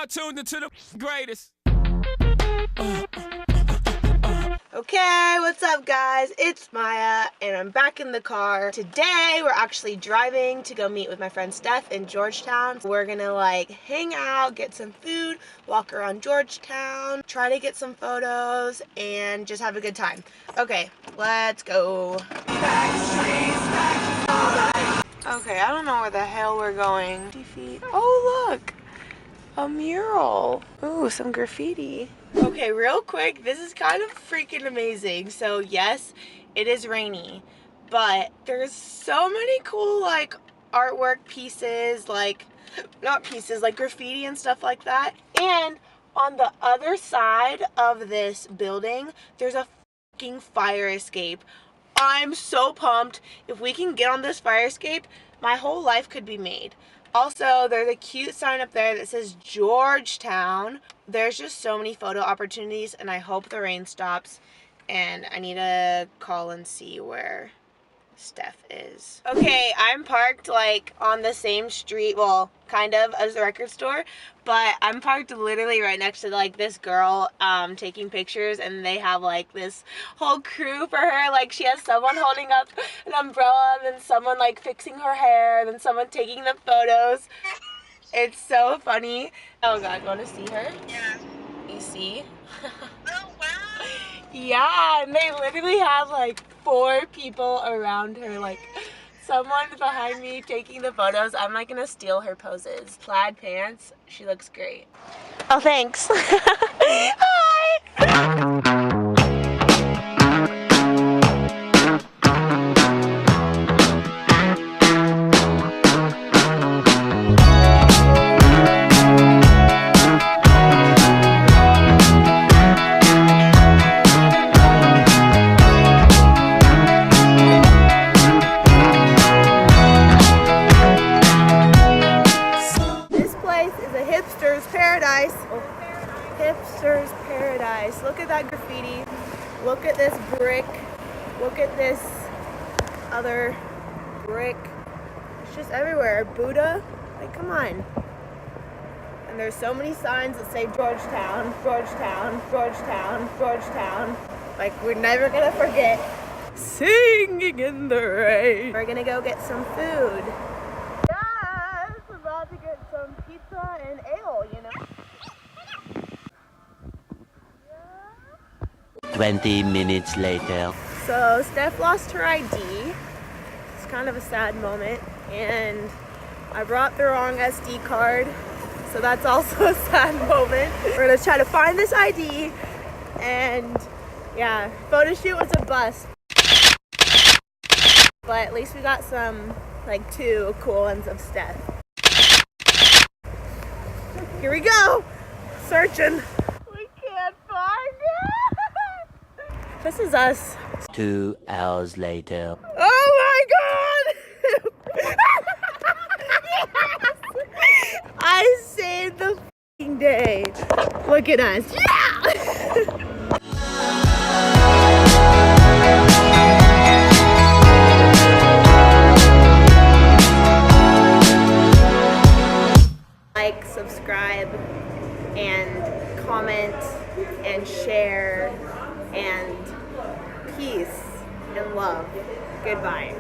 tuned into the greatest. Okay, what's up guys? It's Maya and I'm back in the car. Today we're actually driving to go meet with my friend Steph in Georgetown. We're gonna like hang out, get some food, walk around Georgetown, try to get some photos, and just have a good time. Okay, let's go. Okay, I don't know where the hell we're going. 50 feet. Oh look! A mural. Ooh, some graffiti. Okay, real quick, this is kind of freaking amazing. So yes, it is rainy, but there's so many cool like artwork pieces, like not pieces, like graffiti and stuff like that. And on the other side of this building, there's a fucking fire escape. I'm so pumped. If we can get on this fire escape, my whole life could be made. Also, there's a cute sign up there that says Georgetown. There's just so many photo opportunities, and I hope the rain stops. And I need to call and see where Steph is. Okay, I'm parked like on the same street, well, kind of, as the record store, but I'm parked literally right next to like this girl taking pictures, and they have like this whole crew for her. Like she has someone holding up an umbrella, and then someone like fixing her hair, and then someone taking the photos. It's so funny. Oh god, you want to see her? Yeah. You see? Oh wow. Yeah, and they literally have like 4 people around her, like someone behind me taking the photos. I'm like gonna steal her poses. Plaid pants, she looks great. Oh, thanks. Hi. Hipster's paradise. Look at that graffiti. Look at this brick. Look at this other brick. It's just everywhere. Buddha. Like, come on. And there's so many signs that say Georgetown, Georgetown, Georgetown, Georgetown. Like, we're never gonna forget. Singing in the rain. We're gonna go get some food. Yes! About to get some pizza and ale, you know? 20 minutes later. So Steph lost her ID. It's kind of a sad moment, and I brought the wrong SD card, so that's also a sad moment. We're gonna try to find this ID, and yeah, photo shoot was a bust, but at least we got some, like 2 cool ones of Steph. Here we go, searching. We can't find it. This is us. 2 hours later. Oh my god! Yes! I saved the f***ing day. Look at us. Yeah! Like, subscribe, and comment, and share, and peace and love. Goodbye.